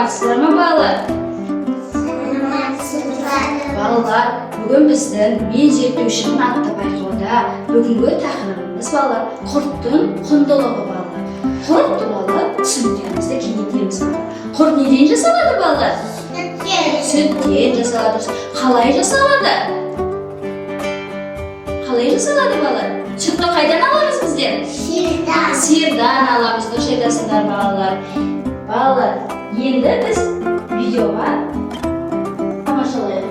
Саламатсыздар ма балалар? Балалар, бүгін біздің мен зерттеушінің атты байқауда бүгінгі тақырыбымыз балалар құрттың құндылығы балалар. Құрт туралы түсініктерімізді кеңейтеміз. Құрт неден жасалады балалар? Сүттен жасалады. Қалай жасалады? Қалай жасалады балалар? Сүтті қайдан аламыз біздер? Сиырдан аламыз. Дұрыс айтасыздар балалар. Балалар, енді біз видеоға тамашалайық.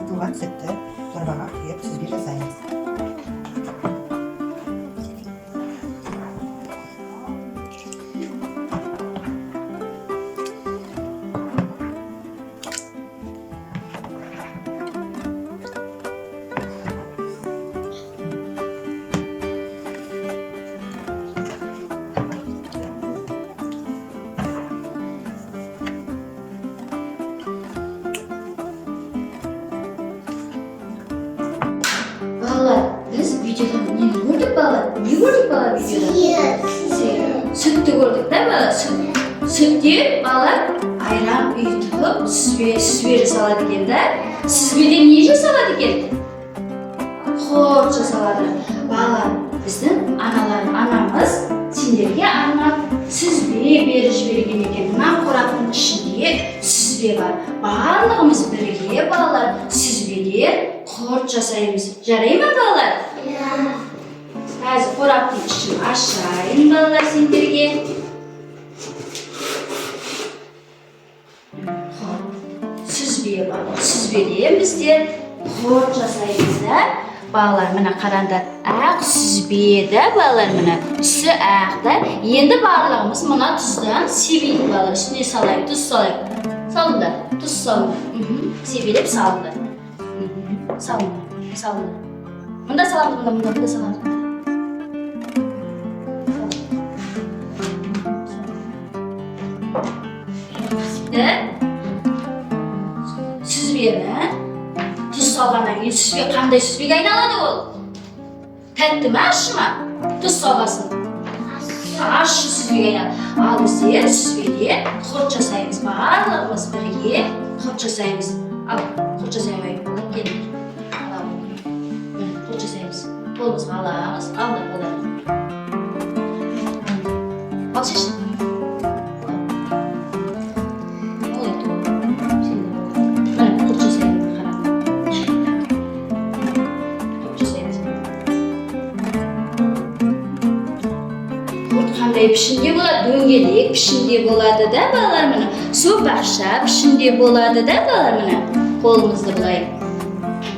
Туған сүтті дорбаға құйып сүзбе жасаймыз. Балалар, біз видеода нені көрдік балалар? Не көрдік балалар видеода? Сүтті көрдік, да балалар? Сүттен балалар айран ұйытылып, сүзбе жасалады екен, да? Сүзбеден не жасалады екен? Құрт жасалады. Балалар, біздің анамыз сендерге арнап сүзбе беріп жіберген екен. Мына қораптың ішінде сүзбе бар. Барлығымыз бірге балалар сүзбеден құрт жасаймыз. Жарай ма балалар? Қазір қораптың ішін ашайын балалар сендерге. Сүзбе бар. Сүзбеден біздер құрт жасаймыз, да? Балалар, мына қараңдар, ақ сүзбе, да балалар, мына түсі ақ, да? Енді барлығымыз мына тұздан себейді балалар. Үстіне салайық, тұз салайық. Салындар, тұз салындар. Себелеп салындар. Салындар. Мұнда салындар, мұнда салындар. Сүзбені тұз салғаннан кейін сүзбе қандай сүзбеге айналады ол? Тәтті ме, ащы ма? Тұз салғасын. Ащы сүзбеге айналады. Ал біздер сүзбеде құрт жасаймыз. Барлығымыз бірге құрт жасаймыз. Ал, құрт жасаймай болын келin. Құрт жасаймыз. Қолымызға аламыз. Алда қолдар. Ал шешін. Қандай пішінде болады? Дөңгелек пішінде болады, да балалар, міне. Сопақша пішінде болады, да балалар, міне. Қолымызды былай.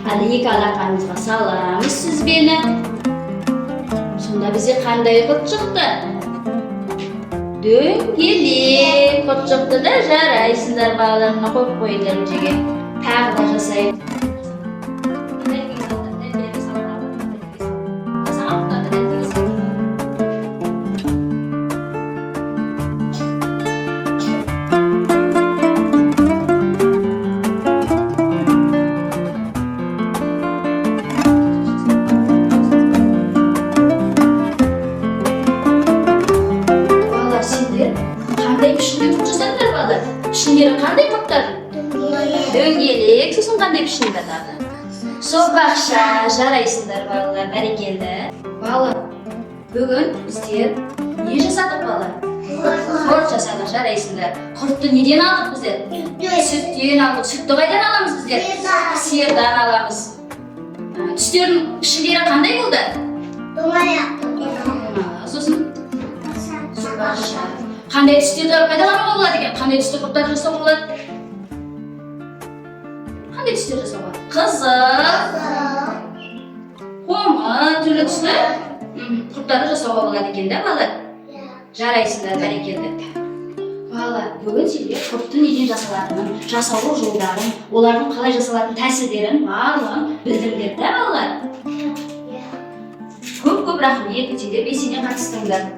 Ал екі алақанымызға саламыз сүзбені. Сонда бізде қандай құрт шықты? Дөңгелек құрт шықты, да? Жарайсыңдар балалар, міне қойып қойыңдар жерге. Тағы да жасайық. Пішіндері қандай құрттар? Дөңгелек, сосын қандай пішіндер тағы? Сопақша, жарайсыңдар балалар, бәрекелді. Балалар, бүгін біздер не жасадық балалар? Құрт жасадық, жарайсыңдар. Құртты неден алдық біздер? Сүттен алдық. Сүтті қайдан аламыз біздер? Сиырдан аламыз. Түстердің пішіндері қандай болды? Сосын? Сопақша. Қандай түстерді пайдалануға болады екен? Қандай түсті құрттар жасауға болады? Қандай түстер жасауға? Қызыл, қоңыр, түрлі түсті құрттарды жасауға болады екен, да балалар? Жарайсыңдар, бәрекелді. Балалар, бүгін сендер құрттың неден жасалатынын, жасалу жолдарын, олардың қалай жасалатын тәсілдерін барлығын білдіңдер, да балалар? Көп рахмет, сендер белсене қатыстыңдар.